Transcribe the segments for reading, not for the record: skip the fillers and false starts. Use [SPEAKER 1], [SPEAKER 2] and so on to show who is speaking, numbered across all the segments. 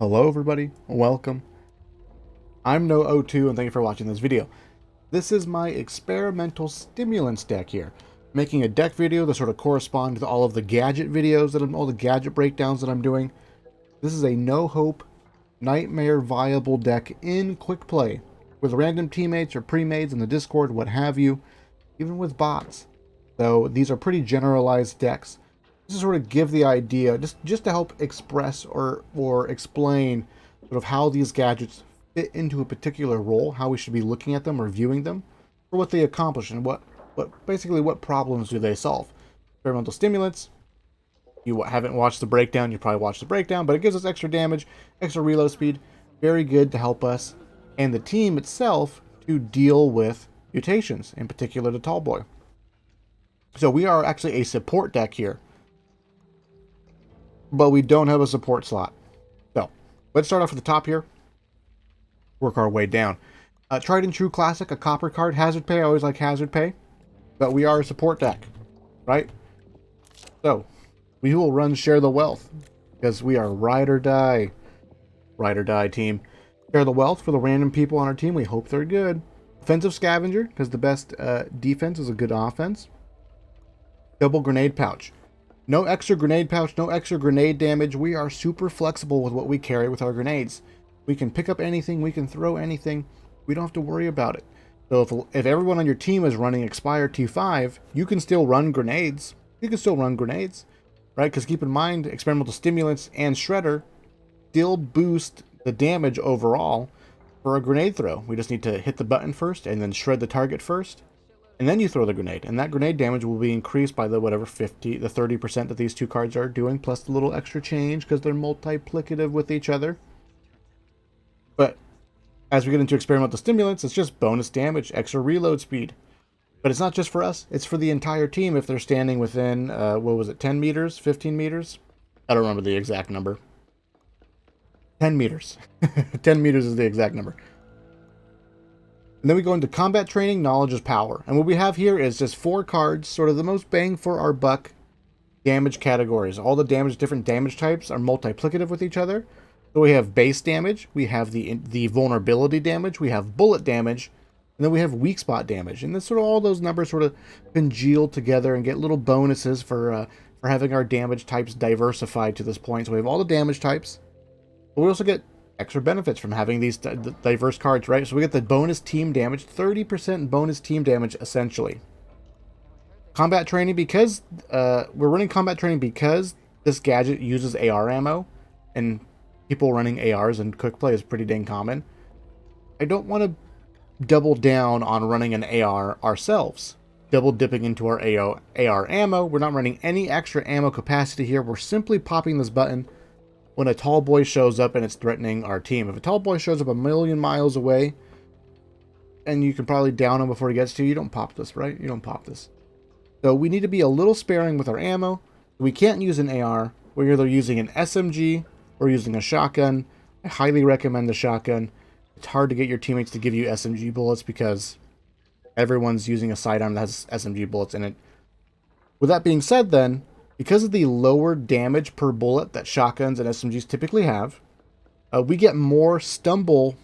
[SPEAKER 1] Hello everybody, welcome. I'm No02 and thank you for watching this video. This is my experimental stimulants deck here. Making a deck video that sort of corresponds to all of the gadget videos all the gadget breakdowns that I'm doing. This is a no-hope, nightmare viable deck in quick play with random teammates or pre-mades in the Discord, what have you, even with bots. So these are pretty generalized decks. Just to sort of give the idea, just to help express or explain sort of how these gadgets fit into a particular role, how we should be looking at them or viewing them, or what they accomplish and what basically what problems do they solve. Experimental stimulants. You haven't watched the breakdown, you probably watched the breakdown, but it gives us extra damage, extra reload speed, very good to help us and the team itself to deal with mutations, in particular the tall boy. So we are actually a support deck here, but we don't have a support slot. So let's start off at the top here, work our way down. Tried and true classic, a copper card, hazard pay. I always like hazard pay, but we are a support deck, right? So we will run share the wealth because we are ride or die team. Share the wealth for the random people on our team. We hope they're good. Offensive scavenger because the best defense is a good offense. Double grenade pouch. No extra grenade pouch, no extra grenade damage. We are super flexible with what we carry with our grenades. We can pick up anything, we can throw anything. We don't have to worry about it. So if everyone on your team is running Expire T5, you can still run grenades. You can still run grenades, right? Because keep in mind, experimental stimulants and shredder still boost the damage overall for a grenade throw. We just need to hit the button first and then shred the target first. And then you throw the grenade, and that grenade damage will be increased by the 30% that these two cards are doing, plus the little extra change because they're multiplicative with each other. But as we get into experimental stimulants, it's just bonus damage, extra reload speed. But it's not just for us, it's for the entire team if they're standing within, 10 meters, 15 meters? I don't remember the exact number. 10 meters. 10 meters is the exact number. And then we go into combat training, knowledge is power. And what we have here is just 4 cards, sort of the most bang for our buck damage categories. All the different damage types are multiplicative with each other. So we have base damage, we have the vulnerability damage, we have bullet damage, and then we have weak spot damage. And this sort of all those numbers sort of congeal together and get little bonuses for having our damage types diversified to this point. So we have all the damage types, but we also get extra benefits from having these diverse cards, right? So we get the bonus team damage, 30% bonus team damage, essentially. Combat training, because we're running combat training because this gadget uses AR ammo, and people running ARs in quick play is pretty dang common. I don't want to double down on running an AR ourselves, double dipping into our AR ammo. We're not running any extra ammo capacity here. We're simply popping this button when a tall boy shows up and it's threatening our team. If a tall boy shows up a million miles away and you can probably down him before he gets to you, you don't pop this, right? You don't pop this. So we need to be a little sparing with our ammo. We can't use an AR. We're either using an SMG or using a shotgun. I highly recommend the shotgun. It's hard to get your teammates to give you SMG bullets because everyone's using a sidearm that has SMG bullets in it. With that being said then, because of the lower damage per bullet that shotguns and SMGs typically have, we get more stumble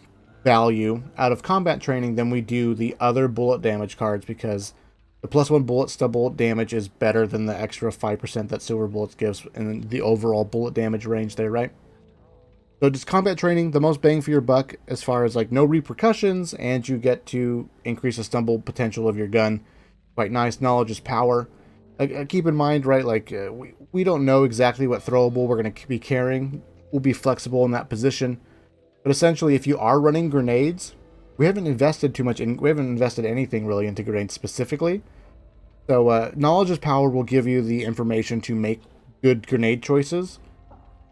[SPEAKER 1] value out of combat training than we do the other bullet damage cards, because the +1 bullet stumble damage is better than the extra 5% that silver bullets gives in the overall bullet damage range there, right? So just combat training, the most bang for your buck as far as like no repercussions, and you get to increase the stumble potential of your gun. Quite nice. Knowledge is power. Keep in mind, right, like we don't know exactly what throwable we're going to be carrying. We'll be flexible in that position. But essentially, if you are running grenades, we haven't invested anything really into grenades specifically. So knowledge is power will give you the information to make good grenade choices.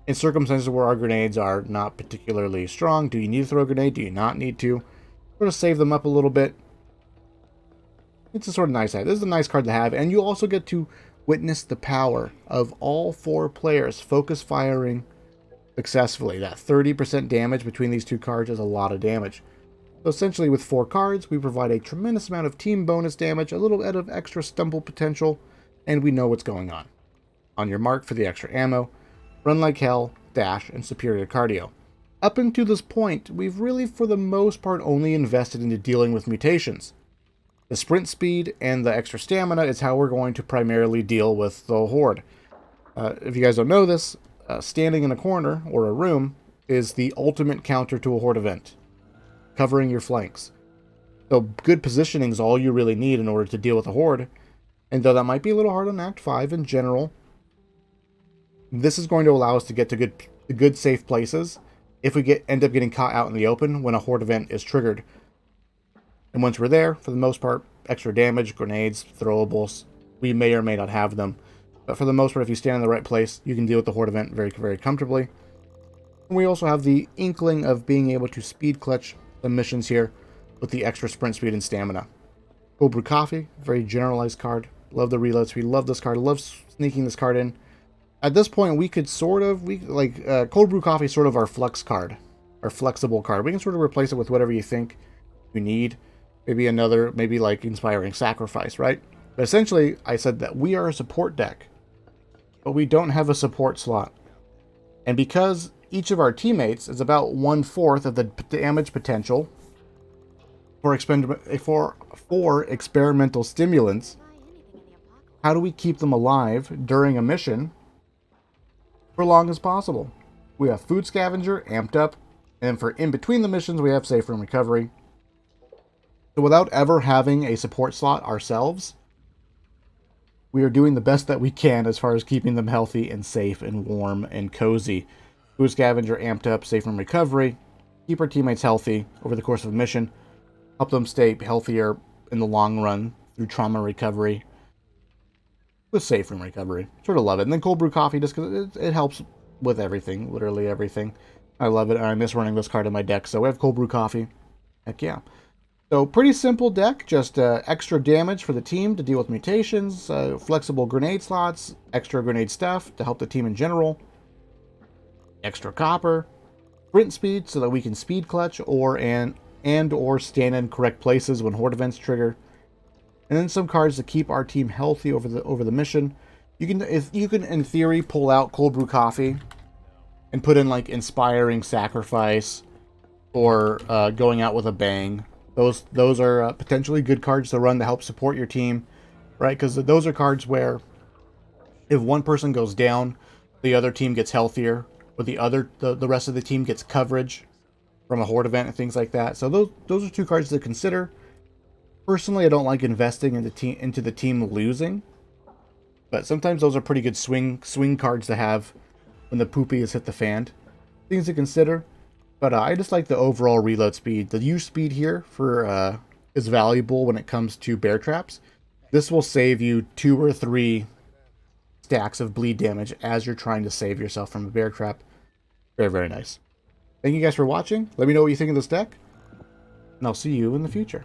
[SPEAKER 1] In circumstances where our grenades are not particularly strong, do you need to throw a grenade? Do you not need to? Sort of save them up a little bit. It's a sort of nice. This is a nice card to have, and you also get to witness the power of all 4 players focus firing successfully. That 30% damage between these 2 cards is a lot of damage. So essentially with 4 cards, we provide a tremendous amount of team bonus damage, a little bit of extra stumble potential, and we know what's going on. On your mark for the extra ammo, run like hell, dash, and superior cardio. Up until this point, we've really, for the most part, only invested into dealing with mutations. The sprint speed and the extra stamina is how we're going to primarily deal with the Horde. If you guys don't know this, standing in a corner or a room is the ultimate counter to a Horde event, covering your flanks. So good positioning is all you really need in order to deal with a Horde. And though that might be a little hard on Act 5 in general, this is going to allow us to get to good safe places if we end up getting caught out in the open when a Horde event is triggered. And once we're there, for the most part, extra damage, grenades, throwables, we may or may not have them. But for the most part, if you stand in the right place, you can deal with the Horde event very, very comfortably. And we also have the inkling of being able to speed clutch the missions here with the extra sprint speed and stamina. Cold Brew Coffee, very generalized card. Love the reload speed, love this card, love sneaking this card in. At this point, we could Cold Brew Coffee is sort of our flex card, our flexible card. We can sort of replace it with whatever you think you need. Maybe like Inspiring Sacrifice, right? But essentially, I said that we are a support deck, but we don't have a support slot. And because each of our teammates is about 1/4 of the damage potential for experimental stimulants, how do we keep them alive during a mission for long as possible? We have Food Scavenger amped up, and for in between the missions, we have Safe Room Recovery. So without ever having a support slot ourselves, we are doing the best that we can as far as keeping them healthy and safe and warm and cozy. Food Scavenger amped up, Safe Room Recovery, keep our teammates healthy over the course of a mission, help them stay healthier in the long run through trauma recovery with Safe Room Recovery. Sort of love it. And then Cold Brew Coffee, just because it helps with everything, literally everything. I love it, and I miss running this card in my deck, so we have Cold Brew Coffee. Heck yeah. So pretty simple deck, just extra damage for the team to deal with mutations, flexible grenade slots, extra grenade stuff to help the team in general, extra copper, sprint speed so that we can speed clutch or stand in correct places when Horde events trigger, and then some cards to keep our team healthy over the mission. You can in theory pull out Cold Brew Coffee and put in like Inspiring Sacrifice or Going Out with a Bang. Those are potentially good cards to run to help support your team, right? Because those are cards where if one person goes down, the other team gets healthier, or the rest of the team gets coverage from a Horde event and things like that. So those are two cards to consider. Personally, I don't like investing into the team losing, but sometimes those are pretty good swing cards to have when the poopy has hit the fan. Things to consider. But I just like the overall reload speed. The use speed here is valuable when it comes to bear traps. This will save you 2 or 3 stacks of bleed damage as you're trying to save yourself from a bear trap. Very, very nice. Thank you guys for watching. Let me know what you think of this deck, and I'll see you in the future.